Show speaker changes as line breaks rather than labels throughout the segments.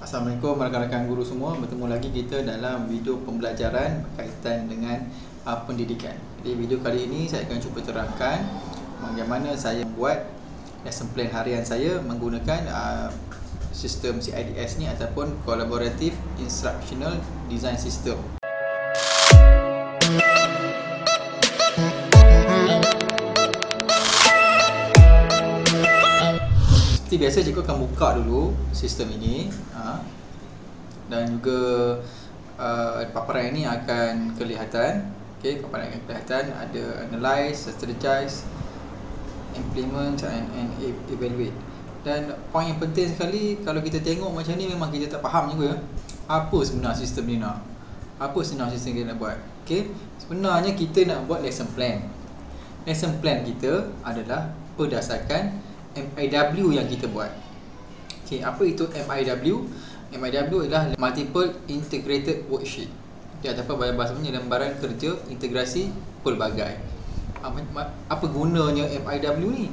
Assalamualaikum rakan-rakan guru semua. Bertemu lagi kita dalam video pembelajaran berkaitan dengan pendidikan. Jadi video kali ini saya akan cuba terangkan bagaimana saya membuat lesson plan harian saya menggunakan sistem CIDS ni ataupun Collaborative Instructional Design System. Seperti biasa, cikgu akan buka dulu sistem ini dan juga paparan ini akan kelihatan. Okey, paparan akan kelihatan ada analyze, strategize, implement and evaluate. Dan poin yang penting sekali, kalau kita tengok macam ni memang kita tak faham juga apa sebenarnya sistem ni nak. Apa sebenarnya sistem kita nak buat. Okey, sebenarnya kita nak buat lesson plan. Lesson plan kita adalah berdasarkan MIW yang kita buat. Okey, apa itu MIW? MIW adalah Multiple Integrated Worksheet. Dia ataupun bahasanya lembaran kerja integrasi pelbagai. Apa gunanya MIW ni?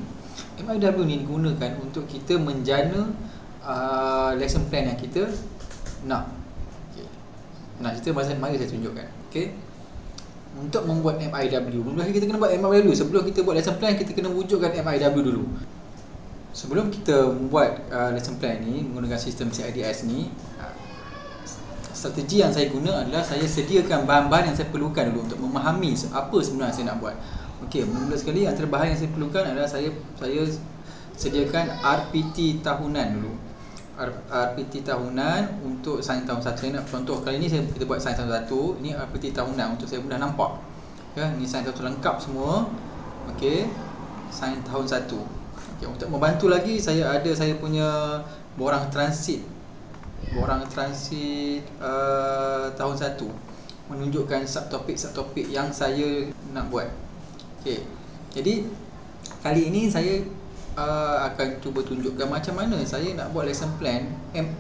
MIW ni digunakan untuk kita menjana lesson plan yang kita nak. Okey. Nah, kita mari saya tunjukkan. Okey. Untuk membuat MIW, mula kita kena buat MIW. Sebelum kita buat lesson plan, kita kena wujudkan MIW dulu. Sebelum kita membuat lesson plan ni menggunakan sistem CIDS ni, strategi yang saya guna adalah saya sediakan bahan-bahan yang saya perlukan dulu untuk memahami apa sebenarnya saya nak buat. Okey, mula sekali antara bahan yang saya perlukan adalah saya sediakan RPT tahunan dulu. RPT tahunan untuk sains tahun 1. Saya nak contoh kali ni kita buat sains tahun 1. Ini RPT tahunan untuk saya mudah nampak. Ya, ini sains tahun lengkap semua. Okey, sains tahun 1. Okay, untuk membantu lagi, saya punya borang transit tahun 1 menunjukkan subtopik yang saya nak buat. Okey. Jadi kali ini saya akan cuba tunjukkan macam mana saya nak buat lesson plan.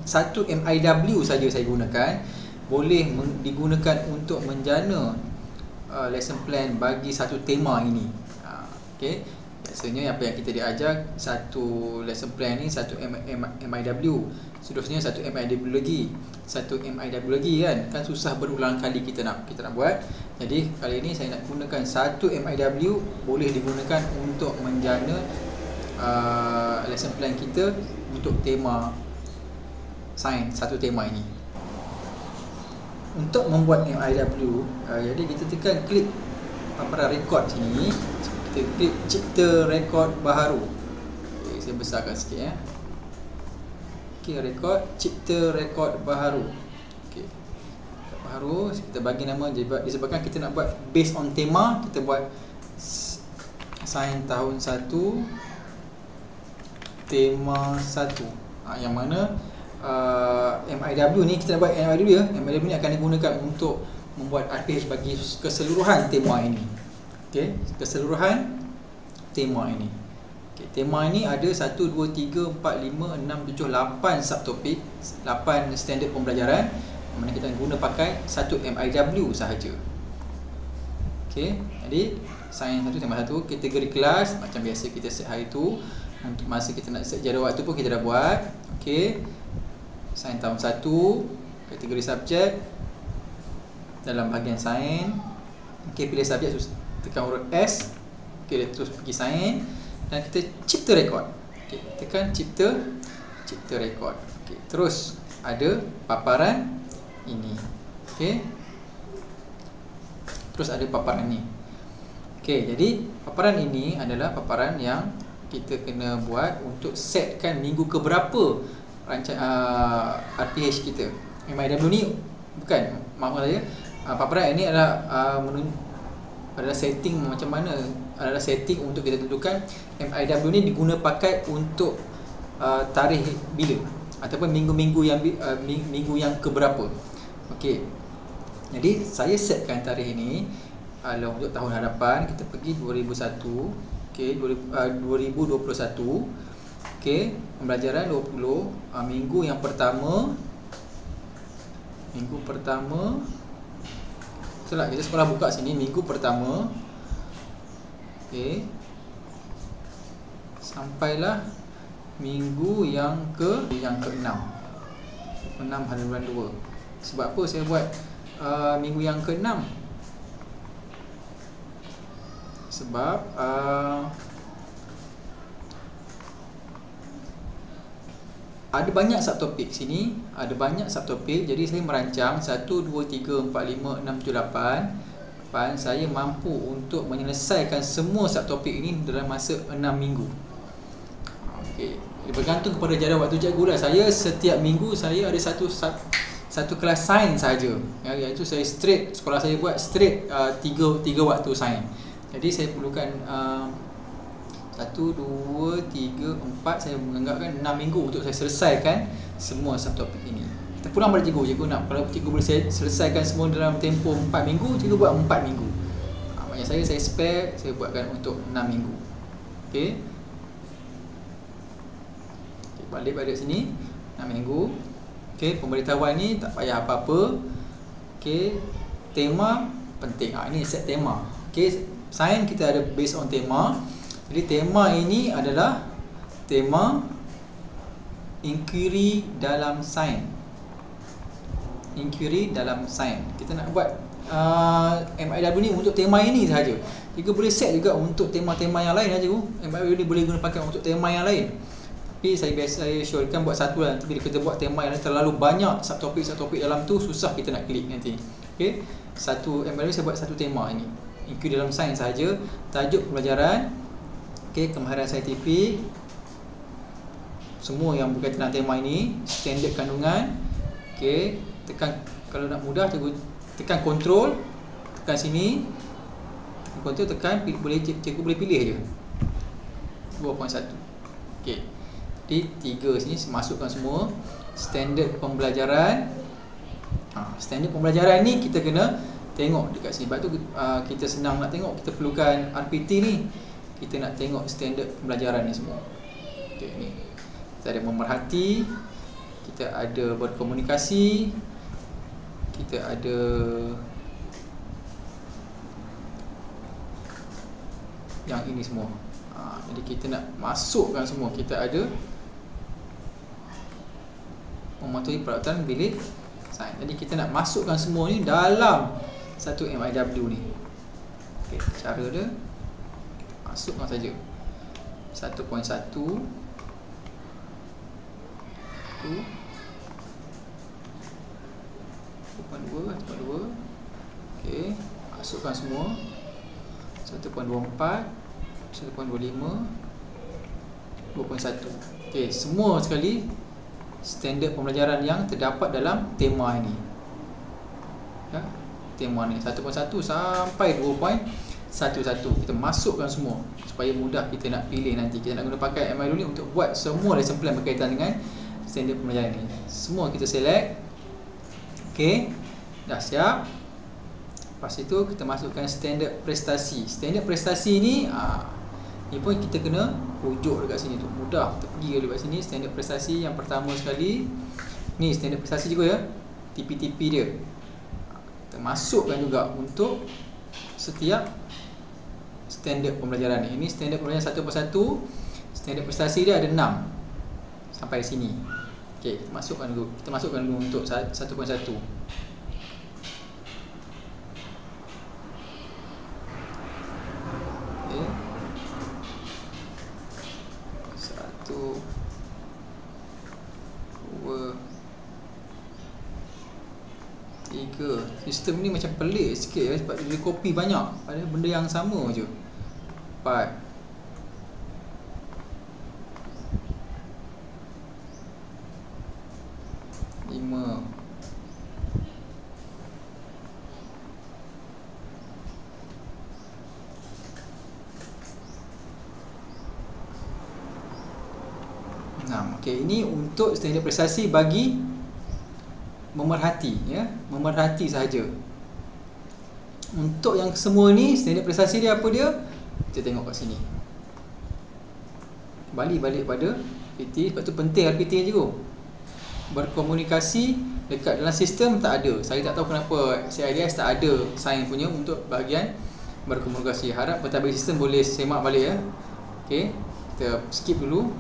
Satu MIW saja saya gunakan boleh digunakan untuk menjana lesson plan bagi satu tema ini. Okey. Biasanya apa yang kita diajar, satu lesson plan ni satu MIW, seterusnya satu MIW lagi, satu MIW lagi, kan susah berulang kali kita nak buat. Jadi kali ini saya nak gunakan satu MIW boleh digunakan untuk menjana lesson plan kita untuk tema sains, satu tema ini. Untuk membuat MIW, jadi kita tekan klik paparan record sini. Kita klik cipta rekod baharu. Okay, saya besarkan sikit ya. Okey, rekod, cipta rekod baharu. Okey. Baharu kita bagi nama disebabkan kita nak buat based on tema, kita buat sains tahun 1 tema 1. Yang mana MIW ni kita nak buat MIW ya. MIW ni akan digunakan untuk membuat RPH bagi keseluruhan tema ini. Okey, keseluruhan tema ini. Okey, tema ini ada 1 2 3 4 5 6 7 8 subtopik, 8 standard pembelajaran mana kita guna pakai satu MIW sahaja. Okey, jadi sains 1 tema 1 kategori kelas macam biasa kita set hari tu. Untuk masa kita nak set jadual waktu pun kita dah buat. Okey. Sains tahun 1 kategori subjek dalam bahagian sains. Okey, pilih subjek, tekan huruf S. Okey, terus pergi sains dan kita cipta rekod. Okey, tekan cipta rekod. Okey, terus ada paparan ini. Okey. Terus ada paparan ini. Okey, jadi paparan ini adalah paparan yang kita kena buat untuk setkan minggu keberapa RPH kita. MIW ni bukan, maaf saya, paparan ini adalah adalah setting macam mana, adalah setting untuk kita tentukan MIW ni diguna pakai untuk tarikh bila ataupun minggu-minggu yang keberapa. Okey. Jadi saya setkan tarikh ini untuk tahun hadapan, kita pergi 2001. Okey, 2021. Okey, pembelajaran 20 minggu yang pertama. Itulah kita sekolah buka sini minggu pertama. Okey. Sampailah minggu yang ke-6. halaman 2. Sebab apa saya buat minggu yang ke-6? Sebab ada banyak subtopik sini, ada banyak subtopik. Jadi saya merancang 1, 2, 3, 4, 5, 6, 7, 8. Saya mampu untuk menyelesaikan semua subtopik ini dalam masa 6 minggu. Okey, bergantung kepada jadual waktu cikgu lah. Saya setiap minggu saya ada satu kelas sains saja. Iaitu saya straight, sekolah saya buat straight 3 waktu sains. Jadi saya perlukan 1, 2, 3, 4. Saya menganggapkan 6 minggu untuk saya selesaikan semua subtopik ini. Kita pulang pada cikgu nak, kalau cikgu boleh selesaikan semua dalam tempoh 4 minggu, cikgu buat 4 minggu. Maksudnya saya spare, saya buatkan untuk 6 minggu. Okey. Balik pada sini 6 minggu. Okey, pemberitahuan ni tak payah apa-apa. Okey, tema penting. Ini set tema. Okey, sains kita ada based on tema. Jadi tema ini adalah tema inquiry dalam sains. Inquiry dalam sains. Kita nak buat MIW ni untuk tema ini sahaja. Kita boleh set juga untuk tema-tema yang lain saja. MIW ni boleh guna pakai untuk tema yang lain. Tapi saya syorkan buat satu lah. Nanti bila kita buat tema yang terlalu banyak subtopik dalam tu, susah kita nak klik nanti. Okey, satu MIW saya buat satu tema ini. Inquiry dalam sains sahaja. Tajuk pembelajaran, okey, kemahiran saintifik, semua yang berkaitan dengan tema ini, standard kandungan. Okey, tekan, kalau nak mudah tekan control, tekan sini, control tekan, cikgu boleh pilih je 2.1. okey, jadi 3 sini masukkan semua standard pembelajaran. Standard pembelajaran ni kita kena tengok dekat sini. Sebab tu kita senang nak tengok, kita perlukan RPT ni. Kita nak tengok standard pembelajaran ni semua. Okey, ni kita ada memerhati, kita ada berkomunikasi, kita ada yang ini semua. Jadi kita nak masukkan semua. Kita ada mematuhi peralatan bilik sains. Jadi kita nak masukkan semua ni dalam satu MIW ni. Okey, cara dia masukkan saja 1.1 2. Okey, masukkan semua 1.24, 1.25, 2.1. Okey, semua sekali standard pembelajaran yang terdapat dalam tema ini. Ya, tema ni 1.1 sampai 2.11. Kita masukkan semua supaya mudah kita nak pilih nanti. Kita nak guna pakai MIW ni untuk buat semua lesson plan berkaitan dengan standard pembelajaran ni. Semua kita select. Okey, dah siap. Lepas itu kita masukkan standard prestasi. Standard prestasi ni ni pun kita kena rujuk dekat sini tu. Mudah, kita pergi dekat sini. Standard prestasi yang pertama sekali ni, standard prestasi juga ya, TP-TP dia. Kita masukkan juga untuk setiap standard pembelajaran ni. Ini standard pembelajaran satu persatu. Standard prestasi dia ada 6 sampai sini. Okey, kita masukkan dulu. Kita masukkan dulu untuk 1.1. Okey. 1 2 3. Sistem ni macam pelik sikit ya, sebab dia copy banyak pada benda yang sama je. 4 5 6. Okey, ini untuk standard prestasi bagi memerhati ya, memerhati sahaja. Untuk yang semua ni standard prestasi dia apa dia? Kita tengok kat sini. Balik pada RPT. Sebab tu penting RPT ni juga. Berkomunikasi dekat dalam sistem tak ada. Saya tak tahu kenapa CIDS tak ada sains punya untuk bahagian berkomunikasi. Harap pentadbir sistem boleh semak balik ya. Okey, kita skip dulu.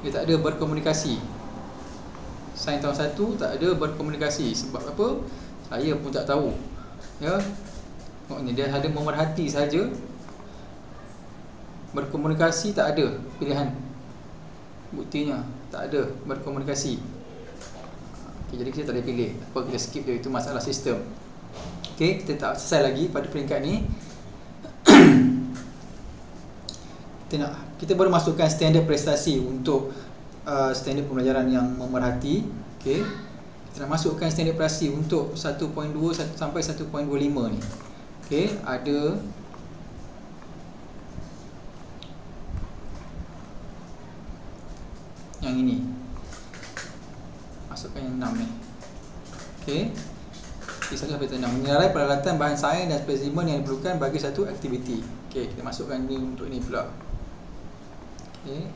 Dia tak ada berkomunikasi. Sains tahun 1 tak ada berkomunikasi. Sebab apa? Saya pun tak tahu. Ya. Maknanya dia ada memerhati saja. Berkomunikasi tak ada pilihan. Buktinya tak ada berkomunikasi. Okay, jadi kita tak boleh pilih. Apa kita skip dia, itu masalah sistem. Okey, kita tak selesai lagi pada peringkat ni. Kita baru masukkan standard prestasi untuk standard pembelajaran yang memerhati. Okey. Kita nak masukkan standard prestasi untuk 1.2 sampai 1.25 ni. Okey, ada yang ini. Masukkan yang 6 ni. Okey. Kisah sampai 6. Menilai peralatan bahan sains dan spesimen yang diperlukan bagi satu aktiviti. Okey, kita masukkan ni untuk ni pula. Okey.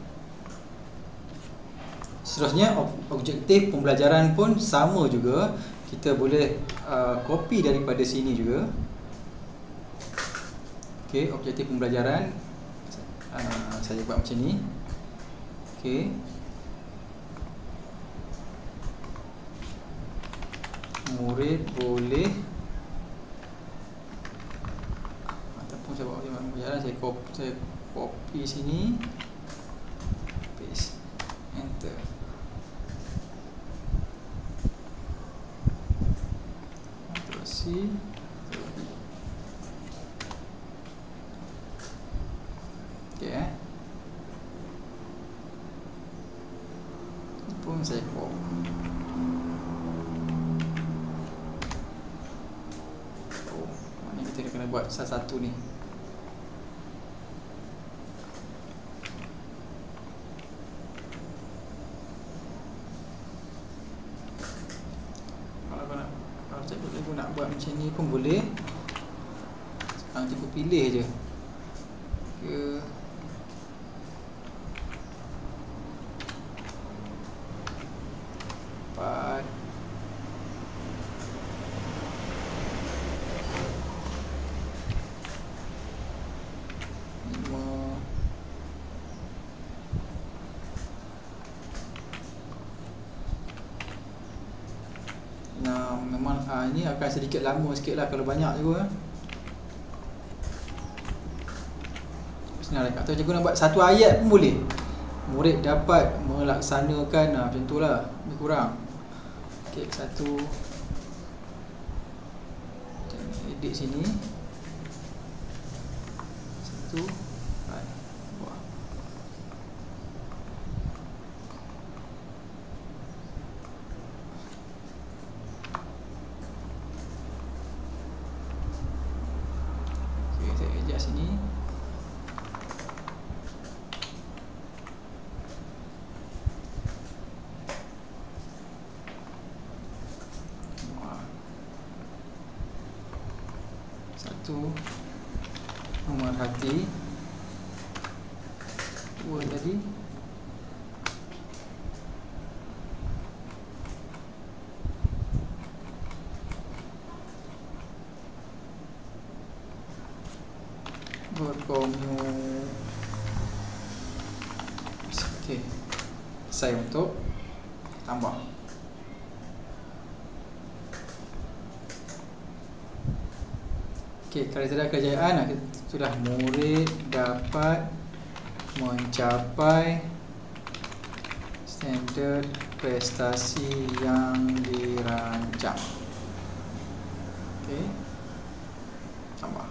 Seterusnya objektif pembelajaran pun sama juga. Kita boleh copy daripada sini juga. Okey, objektif pembelajaran saya buat macam ni. Okey. Murid boleh ataupun saya buat pembelajaran, saya copy sini, paste, enter. Terus okey pun saya copy. Kita kena buat satu-satu ni. Kalau cikgu nak buat macam ni pun boleh. Sekarang cikgu pilih je. Ke empat. Memang ini akan sedikit lama sikit lah kalau banyak juga. Senang lah. Atau cikgu nak buat satu ayat pun boleh. Murid dapat melaksanakan macam tu lah. Lebih kurang. Okey, satu. Edit sini. Satu. Sini satu memerhati, dua tadi okey, saya untuk tambah. Okey, kriteria kejayaan sudah murid dapat mencapai standard prestasi yang dirancang. Okey, tambah.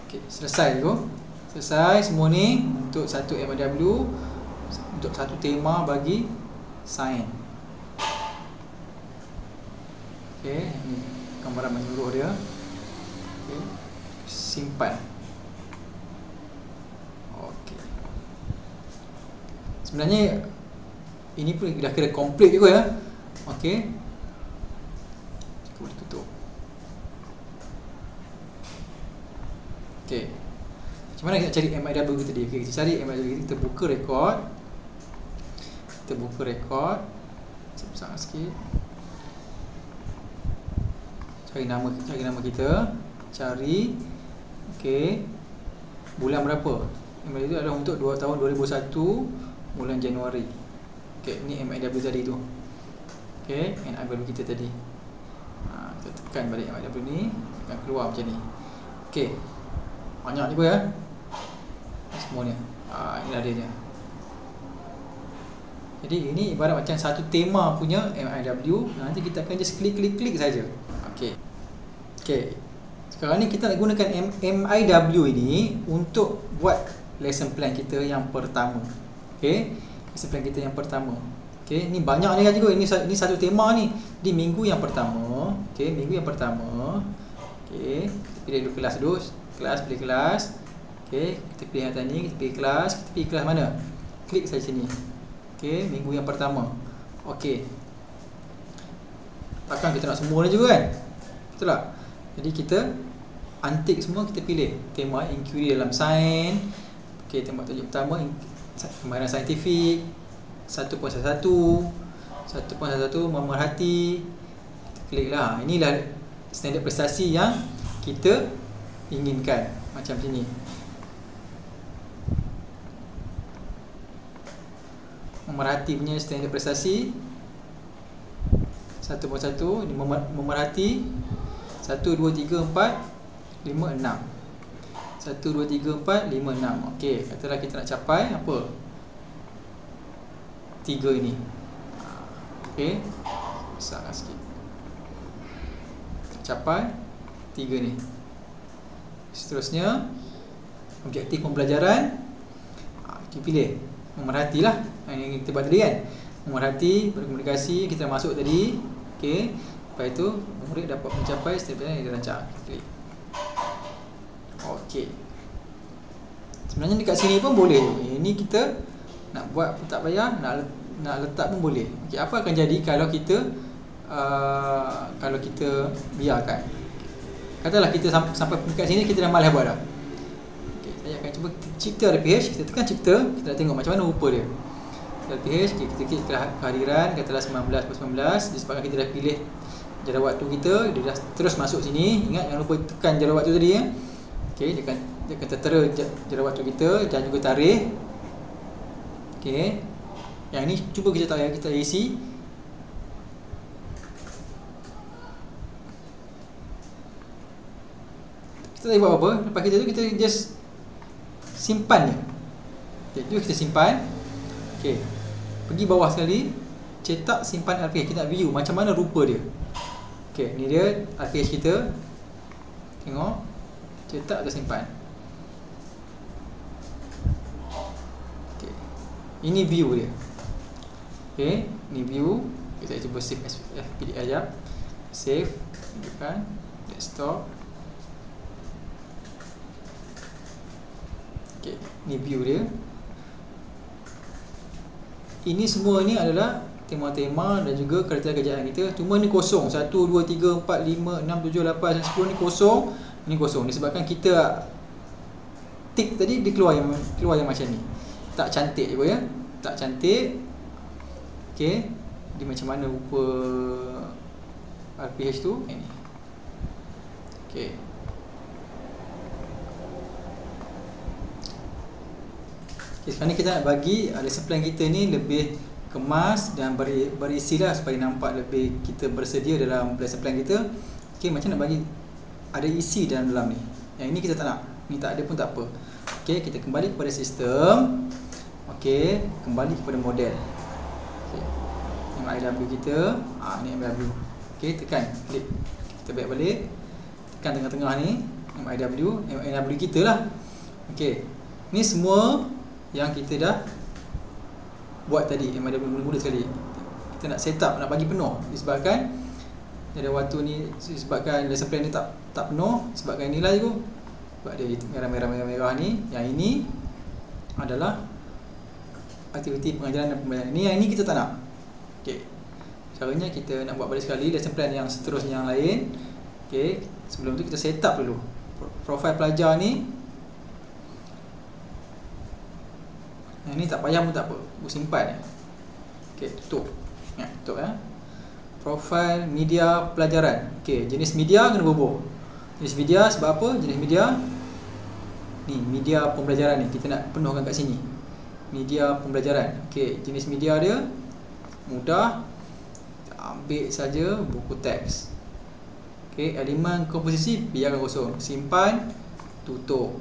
Okey, selesai tu. Selesai semua ni untuk satu MIW, untuk satu tema bagi sains. Okey, ni gambaran menyeluruh dia. Okey, simpan. Okey. Sebenarnya ini pun dah kira komplit juga ya. Okey. Boleh tutup. Okey. Macam mana kita cari MIW kita tadi? Okey, kita cari MIW kita buka rekod. Kita buka rekod. Saya besar sikit. Cari nama kita. Cari. Okey. Bulan berapa? MIW itu adalah untuk tahun 2001 bulan Januari. Okey, ni MIW tadi tu. Okey, MIW kita tadi. Kita tekan balik MIW ni, akan keluar macam ni. Okey. Banyak juga ya. Semua ni. Inilah dia je. Jadi ini ibarat macam satu tema punya MIW. Nanti kita akan just klik saja. Okey. Okey. Sekarang ni kita nak gunakan MIW ini untuk buat lesson plan kita yang pertama. Okey. Lesson plan kita yang pertama. Okey, ni banyak ni kan juga. Ini satu tema ni di minggu yang pertama. Okey, minggu yang pertama. Okey, pilih dulu kelas dulu. Pilih kelas. Okey, kita pilih yang tadi, kita pilih kelas. Kita pilih kelas mana? Klik saja sini. Okey, minggu yang pertama. Okey. Takkan kita nak semua ni juga kan? Betul tak? Jadi kita antik semua, kita pilih tema inquiry dalam sains. Okey, tema tajuk pertama kemahiran saintifik 1.11 memerhati. Kita klik lah. Inilah standard prestasi yang kita inginkan. Macam sini. Memerhati punya standard prestasi 1.1. Ini memerhati 1, 2, 3, 4, 5, 6. 1, 2, 3, 4, 5, 6. Okey, katalah kita nak capai apa? 3 ini. Okey. Besarkan sikit. Capai 3 ni. Seterusnya objektif pembelajaran. Kita pilih memerhatilah. Yang kita buat tadi kan. Memerhati, berkomunikasi, kita masuk tadi. Okey. Lepas itu murid dapat mencapai standard yang dirancang. Klik. Okey. Sebenarnya dekat sini pun boleh. Ini kita nak buat pun tak payah, nak letak pun boleh. Okey, apa akan jadi kalau kita biarkan? Katalah kita sampai dekat sini kita dah malas buat dah. Okey, saya akan cuba cipta RPH. Kita tekan cipta, kita nak tengok macam mana rupa dia. RPH, okay, kita klik kehadiran, katalah 19/19. Disebabkan kita dah pilih jarak waktu kita, dia dah terus masuk sini. Ingat jangan lupa tekan jarak waktu tadi ya. Okey, dia akan tertera jarak waktu kita dan juga tarikh. Okey. Yang ni cuba kita tak payah kita isi. Kita tak buat apa. Lepas kita just simpan je. Okey, jom kita simpan. Okey. Pergi bawah sekali, cetak simpan RPH. Kita nak view macam mana rupa dia. Okey, ni dia RPH kita. Tengok. Cetak atau simpan. Okey. Ini view dia. Okey, ni view. Kita cuba save as PDF jap. Save, tunjukkan desktop. Okey, ni view dia. Ini semua ni adalah tema-tema dan juga kriteria kerjaan kita. Cuma ni kosong. 1, 2, 3, 4, 5, 6, 7, 8, 10 ni kosong. Ini kosong. Disebabkan kita tick tadi dia keluar yang macam ni. Tak cantik je ya. Tak cantik. Okey. Dia macam mana rupa RPH tu? Ini. Okey. Okay, sekarang ni kita nak bagi lesson plan kita ni lebih kemas dan berisilah supaya nampak lebih kita bersedia dalam lesson plan kita. Okey, macam nak bagi ada isi dalam ni. Yang ini kita tak nak. Ni tak ada pun tak apa. Okey, kita kembali kepada sistem. Okey, kembali kepada model. Okey. MIW kita, ni MIW. Okey, tekan, klik. Kita back balik. Tekan tengah-tengah ni MIW kita lah. Okey. Ni semua yang kita dah buat tadi. MIW mula-mula sekali. Kita nak set up, nak bagi penuh. Disebabkan ada waktu ni, disebabkan lesson plan ni tak penuh. Sebabkan inilah je. Sebab dia merah-merah ni. Yang ini adalah aktiviti pengajaran dan pembelajaran. Yang ini kita tak nak. Okey. Caranya kita nak buat balik sekali lesson plan yang seterusnya yang lain. Okey. Sebelum tu kita set up dulu. Profil pelajar ni. Yang ni tak payah pun tak apa. Simpan. Okey, tutup. Ya, tutup ya. Profil media pelajaran. Okey, jenis media kena bubuh. Jenis media sebab apa? Jenis media ni, media pembelajaran ni kita nak penuhkan kat sini. Media pembelajaran. Okey, jenis media dia mudah. Kita ambil saja buku teks. Okey, elemen komposisi biarkan kosong. Simpan, tutup.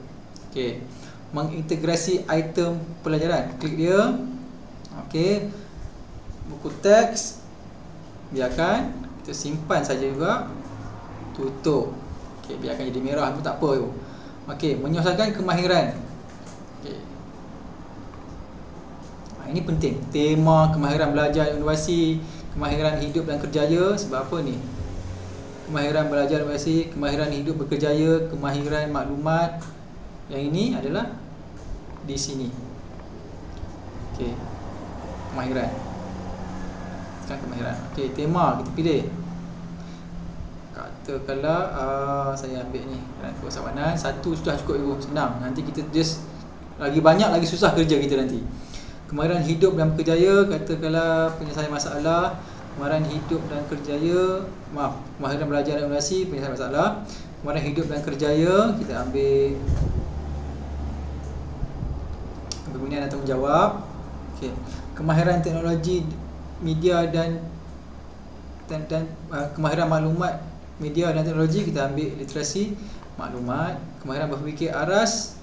Okey. Mengintegrasi item pelajaran. Klik dia. Okey. Buku teks biarkan, kita simpan saja juga. Tutup. Okey, biarkan jadi merah pun tak apa tu. Okey, menyelesaikan kemahiran. Okey. Ini penting. Tema kemahiran belajar inovasi, kemahiran hidup dan kerjaya. Sebab apa ni? Kemahiran belajar inovasi, kemahiran hidup berkerjaya, kemahiran maklumat. Yang ini adalah di sini. Okey. Kemahiran. Sekarang kemahiran. Okey, tema kita pilih. Katakanlah saya ambil ni persamaan. Satu sudah cukup ibu. Senang. Nanti kita just lagi banyak lagi susah kerja kita nanti. Kemahiran hidup dan berkerjaya, katakanlah penyelesaian masalah. Kemahiran hidup dan kerjaya, kemahiran belajar dan inovasi, penyelesaian masalah. Kemahiran hidup dan kerjaya, kita ambil kegunaan dan tanggungjawab. Okey. Kemahiran teknologi media dan kemahiran maklumat media dan teknologi, kita ambil literasi maklumat. Kemahiran berfikir aras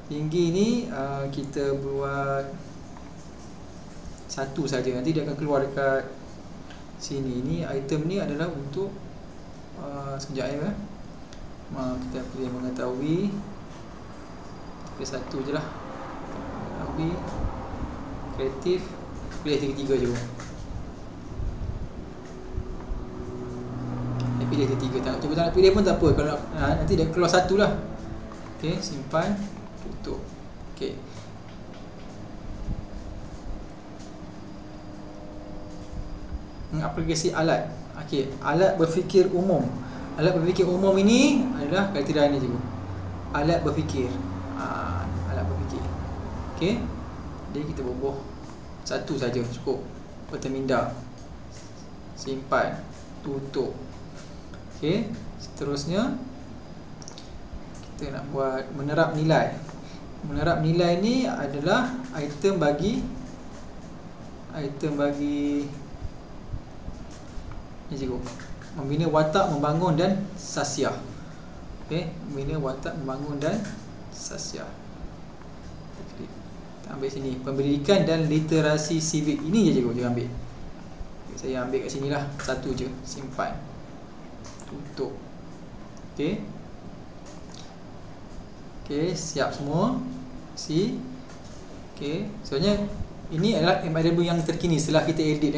tinggi ni kita buat satu saja, nanti dia akan keluar dekat sini. Ini item ni adalah untuk sekejap ya. Kita pilih mengetahui. Pilih satu je lah. Mengetahui, kreatif, pilih tiga-tiga je. Pilih tiga-tiga. Cuba tak nak pilih pun tak apa. Kalau nanti dia keluar satu lah. Okey, simpan, tutup. Okey. Aplikasi alat. Okey, alat berfikir umum. Alat berfikir umum ini adalah kriteria ni cikgu. Alat berfikir. Alat berfikir. Okey. Jadi kita bubuh satu saja cukup. Berteminda. Simpan, tutup. Okey, seterusnya kita nak buat menerap nilai. Menerap nilai ni adalah item bagi ni cikgu. Membina watak, membangun dan sasiah. Okey, membina watak, membangun dan sasiah. Kita ambil sini, pendidikan dan literasi sivik. Ini je cikgu, jangan ambil. Saya ambil kat sini lah, satu je, simpan. Tutup. Okey. Okey, siap semua. Okey, sebenarnya ini adalah MIW yang terkini setelah kita edit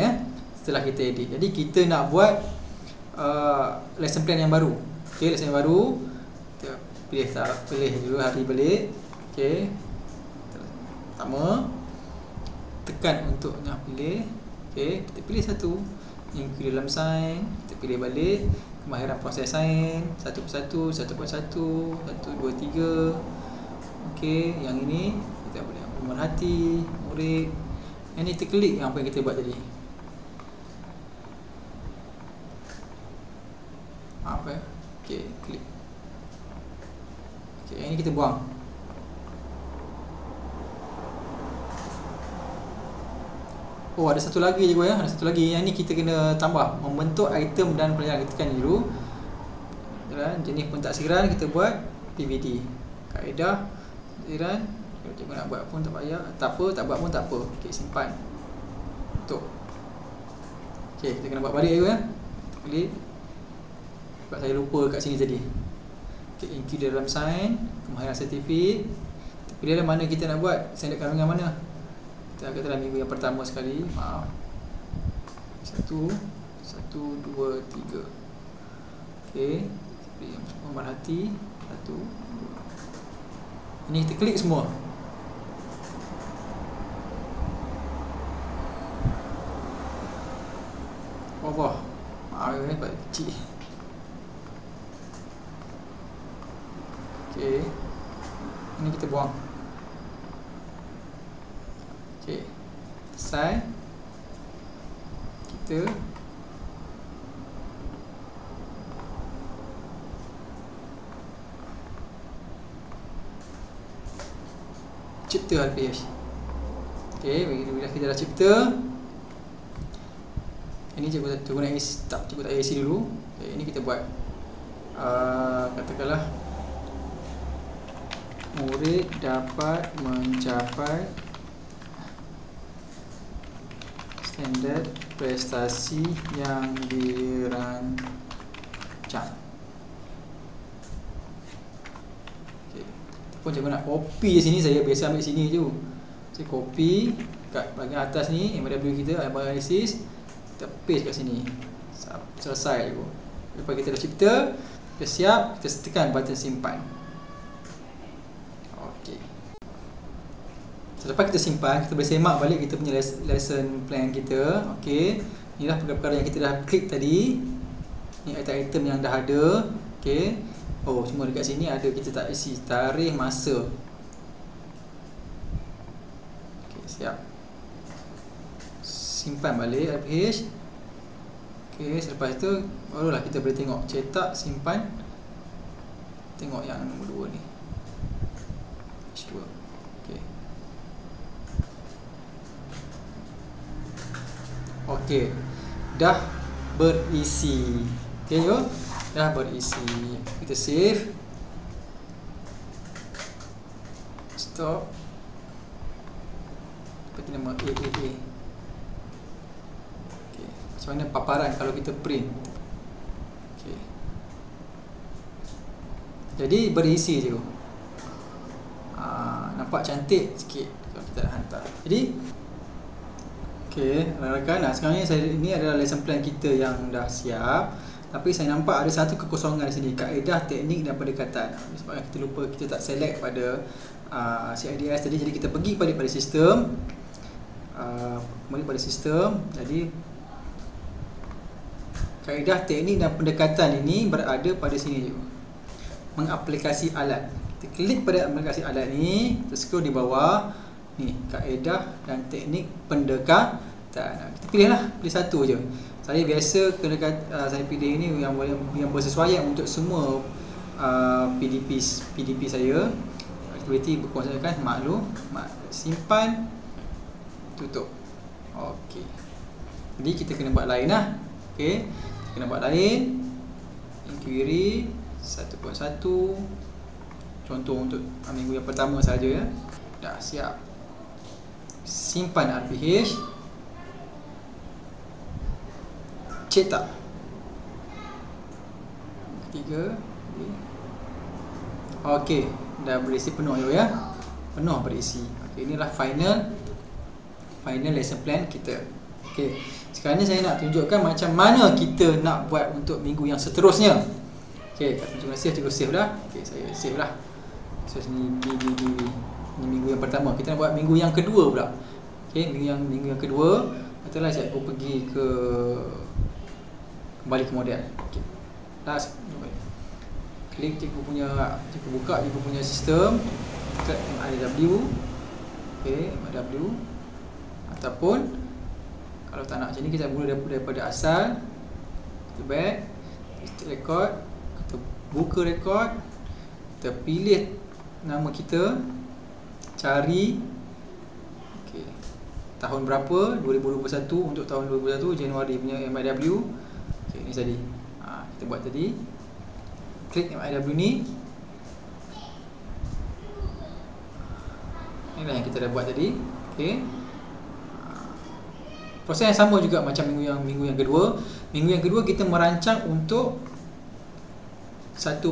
Setelah kita edit. Jadi kita nak buat lesson plan yang baru. Okey, lesson yang baru. Kita pilih dulu hari balik. Okey. Pertama, tekan untuk nak pilih. Okey, kita pilih satu. Include dalam sign, kita pilih balik. Kemahiran proses sains, satu persatu, 1.1, 1, 2, 3. Okey, yang ini kita boleh pemerhati, murid. Yang ni kita klik yang apa yang kita buat tadi. Apa ya? Okey, klik. Okey, yang ini kita buang. Oh, ada satu lagi je ya. Ada satu lagi. Yang ni kita kena tambah. Membentuk item dan pelajaran. Kita tekan dulu. Jenis pentaksiran kita buat PVD. Kaedah pentaksiran. Kalau cikgu nak buat pun tak payah. Tak apa, tak buat pun tak apa. Okey, simpan. Tutup. Okey, kita kena buat balik ya. Klik. Sebab saya lupa kat sini tadi. Okey, include dalam sign, kemahiran sertifik. Pilih dalam mana kita nak buat. Standard kandungan mana. Kita akan dalam minggu yang pertama sekali. Maaf. 1, 2, 3. Okey. Pemerhati. 1, 2. Ini kita klik semua. Wah. Maaf ya, sebab kecil. Okey. Ini kita buang. Okey. Selesai. Kita cipta RPH. Okey, bila kita dah cipta, Ini cikgu nak isi, cikgu tak isi dulu. Okay, ini kita buat katakanlah murid dapat mencapai standard prestasi yang dirancang. Okay. Ataupun cikgu nak copy di sini, saya biasa ambil sini je. Saya copy kat bahagian atas ni, MW kita, analisis, kita paste kat sini. Selesai je. Lepas kita dah cipta, kita siap, kita tekan button simpan. Okey. Selepas kita simpan, kita boleh semak balik kita punya lesson plan kita. Okey. Inilah perkara-perkara yang kita dah klik tadi. Ni item-item yang dah ada. Okey. Oh, cuma dekat sini ada, kita tak isi tarikh masa. Okey, siap. Simpan balik FH. Okey, selepas itu barulah kita boleh tengok cetak, simpan. Tengok yang nombor 2 ni. H2. Okey. Okey. Dah berisi. Okey, yo. Dah berisi. Kita save. Stop. Seperti nama AAA. Macam mana paparan kalau kita print. Okay. Jadi berisi je. Nampak cantik sikit kalau kita nak hantar. Jadi okey, rakan-rakan, sekarang ni adalah lesson plan kita yang dah siap. Tapi saya nampak ada satu kekosongan di sini, kaedah, teknik dan pendekatan. Sebab kita lupa, kita tak select pada CIDS tadi. Jadi kita pergi pada sistem. Kembali pada sistem. Jadi kaedah, teknik dan pendekatan ini berada pada sini juga. Mengaplikasi alat. Kita klik pada aplikasi alat ni, kita scroll di bawah. Ni, kaedah dan teknik pendekatan. Kita pilih satu je. Saya biasa saya pilih ini yang bersesuaian untuk semua PDP saya. Aktiviti berkonsepkan maklum, simpan, tutup. Okey. Jadi kita kena buat lain lah. Okey. Kena buat lain. Inquiry 1.1. Contoh untuk minggu yang pertama saja ya. Dah siap. Simpan RPH. Cetak. Ketiga. Okey, dah berisi penuh ya. Penuh berisi. Okey, inilah final lesson plan kita. Okey. Sekarang ni saya nak tunjukkan macam mana kita nak buat untuk minggu yang seterusnya. Okey, terima kasih, cikgu save dah. Okey, saya save lah. So sini ini minggu yang pertama. Kita nak buat minggu yang kedua pula. Okey, minggu yang kedua, katalah saya pergi kembali ke model. Okey. Last. Klik cikgu buka cikgu punya sistem. Klik MIW. Okey, MIW. Ataupun kalau tak nak macam ni, kita mula daripada asal. Kita back, kita record, kita buka record, kita pilih nama kita, cari okay, tahun berapa, 2021, untuk tahun 2021 Januari punya MIW. Okay, ni tadi kita buat tadi. Klik MIW ni. Inilah yang kita dah buat tadi. Okay. Proses yang sama juga macam minggu yang kedua. Minggu yang kedua kita merancang untuk 1.2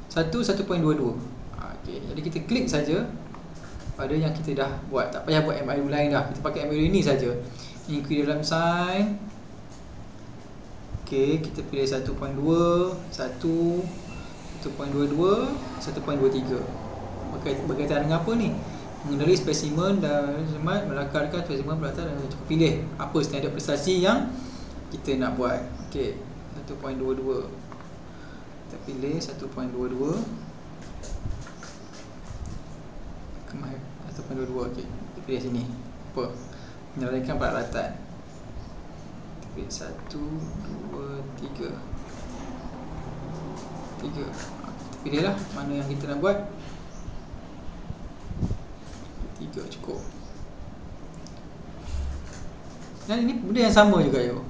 1.22. Okey, jadi kita klik saja pada yang kita dah buat. Tak payah buat MIW lain dah. Kita pakai MIW ini saja. Include dalam sign. Okey, kita pilih 1.2, 1.22, 1.23. Berkaitan dengan apa ni? Mengenali spesimen dan melakarkan spesimen belakang dan cukup pilih apa standard prestasi yang kita nak buat. Okey, 1.22. Kita pilih 1.22. 1.22. Okey, kita pilih sini. Apa? Menyelesaikan peralatan. Kita pilih 1, 2, 3. 3. Kita pilihlah mana yang kita nak buat. 3 cukup. Dan ini benda yang sama juga yo.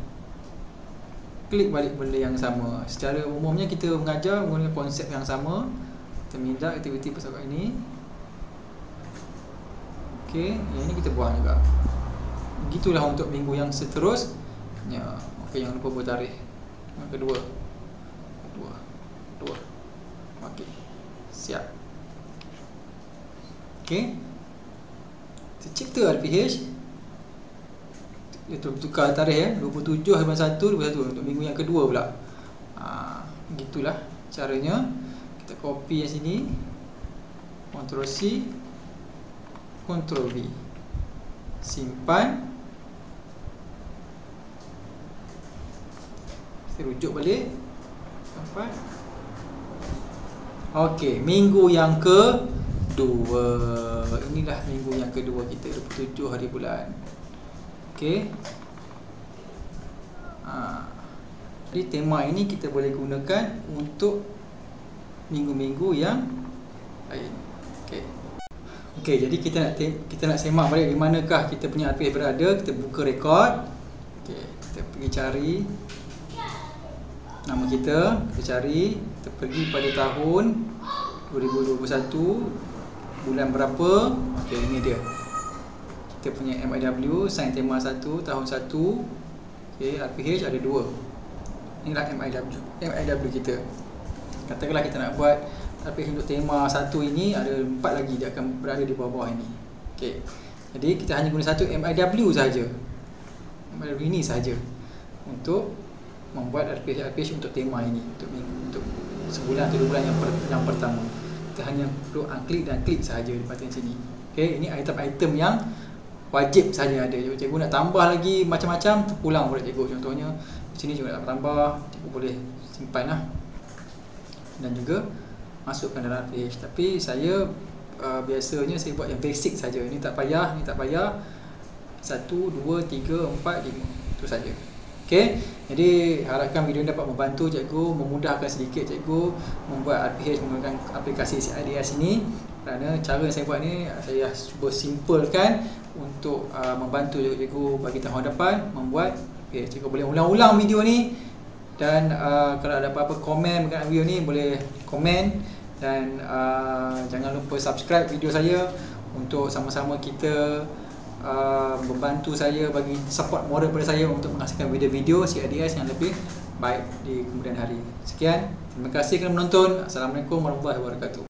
Klik balik benda yang sama. Secara umumnya kita mengajar menggunakan konsep yang sama. Kita minda aktiviti pesawat ini. Okey, yang ini kita buang juga. Begitulah untuk minggu yang seterusnya. Okey, jangan lupa buat tarikh. Yang kedua. Okey. Siap. Okey. Tercipta RPH. Itu tukar tarikh ya, 27/1/21 untuk minggu yang kedua pula. Begitulah caranya. Kita copy yang sini. Ctrl C, Ctrl V. Simpan. Kita rujuk balik. Sampai. Okey, minggu yang kedua. Inilah minggu yang kedua kita, 27 hari bulan. Okey. Jadi tema ini kita boleh gunakan untuk minggu-minggu yang lain. Okey. Okey, jadi kita nak semak balik di manakah kita punya RPH berada. Kita buka rekod. Okey, kita pergi cari nama kita cari, kita pergi pada tahun 2021, bulan berapa. Okey, ini dia. Kita punya MIW, sains tema 1, tahun 1. Okey, RPH ada 2. Inilah MIW kita. Katakanlah kita nak buat RPH untuk tema 1 ini, ada 4 lagi dia akan berada di bawah ini. Okey. Jadi kita hanya guna satu MIW saja. MIW ini saja untuk membuat RPH untuk tema ini, untuk sebulan atau 2 bulan yang pertama. Kita hanya perlu klik dan klik sahaja di bahagian sini. Okey, ini item-item yang wajib saja ada. Cikgu nak tambah lagi macam-macam, terpulang boleh cikgu. Contohnya di sini juga nak tambah, cikgu boleh simpanlah dan juga masukkan dalam RPH. Tapi saya biasanya saya buat yang basic saja. Ini tak payah, 1, 2, 3, 4, 5. Itu saja. Okey, jadi harapkan video ini dapat membantu cikgu, memudahkan sedikit cikgu membuat RPH menggunakan aplikasi CIDS ini. Kerana cara yang saya buat ni saya cuba simpulkan untuk membantu cikgu bagi tahun depan membuat RPH. Cikgu boleh ulang-ulang video ni, dan kalau ada apa-apa komen berkenaan video ni boleh komen, dan jangan lupa subscribe video saya untuk sama-sama kita membantu saya, bagi support moral pada saya untuk menghasilkan video-video CIDS yang lebih baik di kemudian hari. Sekian, terima kasih kerana menonton. Assalamualaikum warahmatullahi wabarakatuh.